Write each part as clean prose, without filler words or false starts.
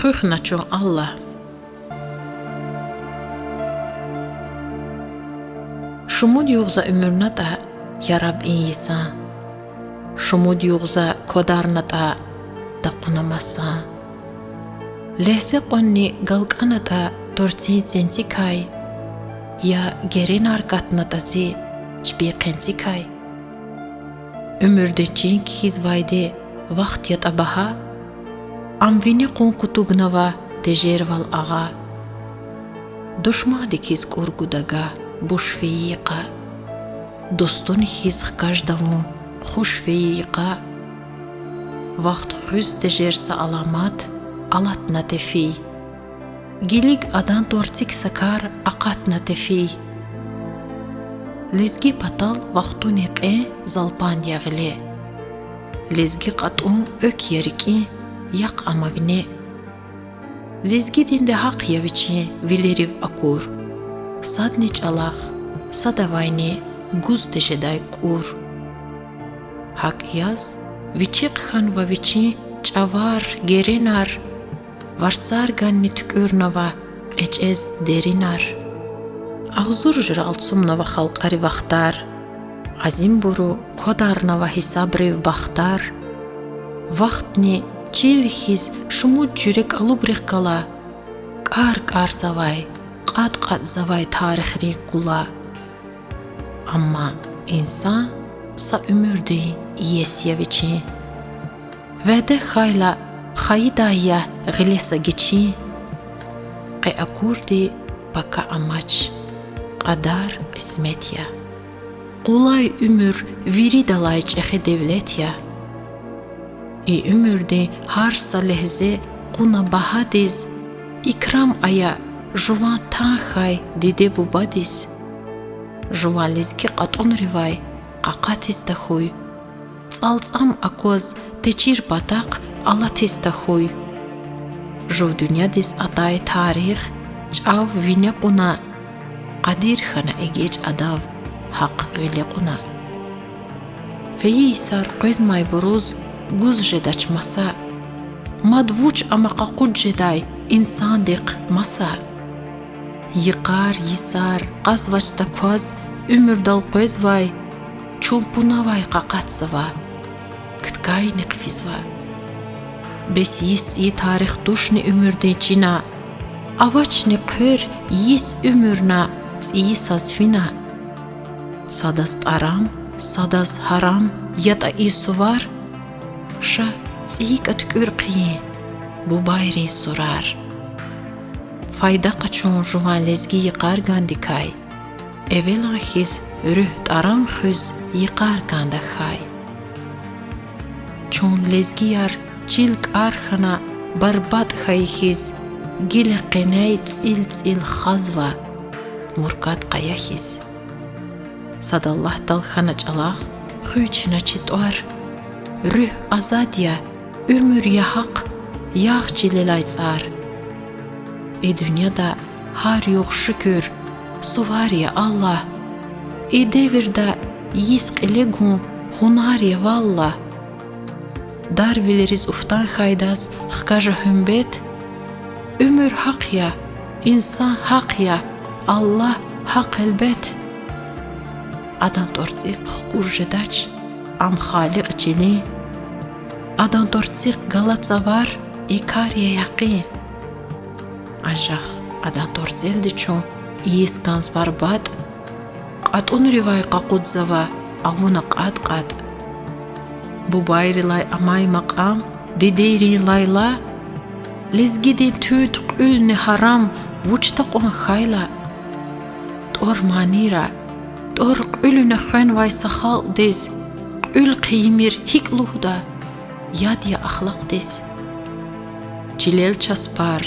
Хухначо Аллах. Шумуд югза умурната я Раб Иса. Шумуд югза кодарната дақунамаса. Лехсе қонни галканата торци ценцикай. Я геринар катнатази чбиқенцикай. Өмүрдүчин хизвайде вақт ятабаха. Амвини қун кутугнава тежервал ага. Душмади киз кургудага бушфеиқа. Достун хизх каждаву хушфеиқа. Вақт хуз тежерса аламат алат натефи. Гилик адан торцик сакар ақат натефи. Лезги патал вақту неқе залпан яғле. Лезги қатун ök ярики яқ амавне. Лезги динде хақ явичи вилерив акур. Саднич алах, садавайни гуз тежедай кур. Хақ яз вичиқ хан ва вичи чавар геренар. Варцар ганни түкөрнава эчез деринар. Ағзур жыралцумнава халқари вақтар. Азим буру кодарнава хисабрив бахтар. Вақтни чилхиз шумуд жүрек алубрех кала. Кар завай, қат завай тарихри кула. Амма инсан са өмүрди иесьевичи. Вәде хайла хайдая ғилеса гичи. Қай акурди пока амач. Qaдар ismet ya. Qulay ümür viri dalay çexe devlet ya. Ümürde harsa lehze quna bahadiz. İkram aya juvan tahay dide bubadiz. Juvan lezgi qatun rivay qaqatiz da xuy. Tsaltsam akoz teçir bataq alatiz da xuy. Juv dünyadiz atay tarix çav vine quna. قدير خنا اجيج اداv حق غلقنا فييسار قز ماي بروز جوز جداش مسا مدوچ اما قاقود جداي انسان دق مسا يقار يسار قز واشتا كواز امر دال قز واي چومپونا واي قاقات سوا كتكاي نقفز وا بس يس تاريخ دوشني امر ديچينا avaçni kör yis ömürna tsiyi sazfina. Sadas aram, sadas haram yata isuvar. Şa tsiyik atkür qiyi bu bayri surar. Fayda qaçun juvan lezgi yıqar gandikay. Evela xiz rüht aram xüz yıqar gandakay. Çun lezgi yar çilk arxana barbat xay xiz. Gil qenay tsil khazva murkat qayahiz. Sadallah dal khana çalaq xüçina çitwar. Rüh azadiya ömür ya haq yağ çilelay tsar. Dünyada har yoq şükür suvar ya Allah. Devirda yisq elegun hunar ya vallah. Dar vileriz uftan xaydas xkaja hümbet. Ömür hak ya, insan hak ya, Allah hak elbet. Adan tortsik kurjedaç, am khaliq çini. Adan tortsik galatsa var, ikariye yaqin. Ancaq adan tortsel diçun, iskans barbat. Qatun rivay qaqudzava, avuna qat. Bu bayrilay amay maqam, dideri layla. Lezgidin tüt qülni haram vuçta qon khayla. Tor manira, tor qülüne xen vay saxal diz. Qül qimir hikluhda, yad ya axlaq diz. Çilel çaspar,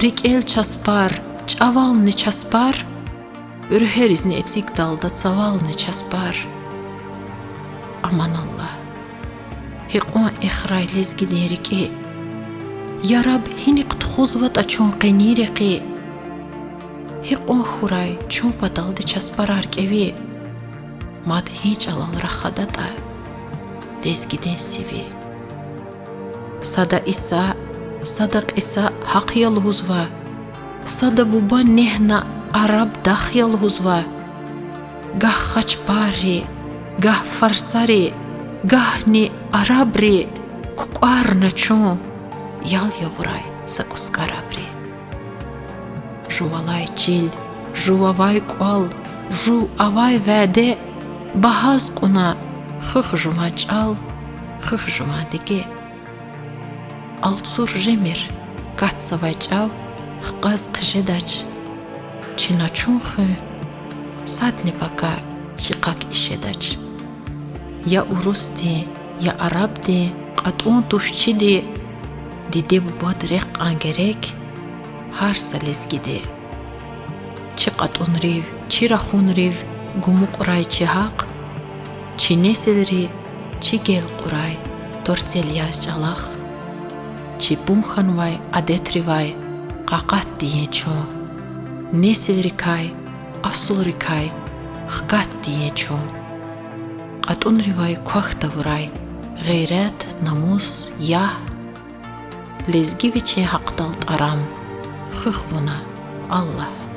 rikel çaspar, çavalni çaspar. Ürherizni etsik dalda çavalni çaspar. Aman Allah. Hiqon ikhray lezgidin rike. يا رب هنيك تخوزوات أچون قنيري قي هيق اون خوراي چون بدل دي چسپرار كوي ماد هيج alal رخدتا دزگيدن سيوي Sada İsa صدق إسا حق يلهزوا صدا بوبا نهنا عرب دخ يلهزوا گه خچباری گه فرسری گه نی عربری کقار نچون یال یغرای سکوس کرابری جوالای چیل جووای قوال جو اوای وعده بهاز قنا خخ جوما چال خخ جوما دیگه алцур жемир катсавай чав хқаз қижедач чиначунхы садни пока чиқак ишедач я урусти я арабди қатун тушчиди диде бубад реқ ангерек ҳар салезгиди чи қатун рив чи рахун рив гуму қурай чи ҳақ чи неселри чи гел қурай торцелияс чалах чи бумханвай адетривай қақат диечу неселрикай асулрикай хкат диечу қатунривай квахтавурай ғайрат намус яҳ лезгивичи ҳақдалт арам хыхвуна аллаҳ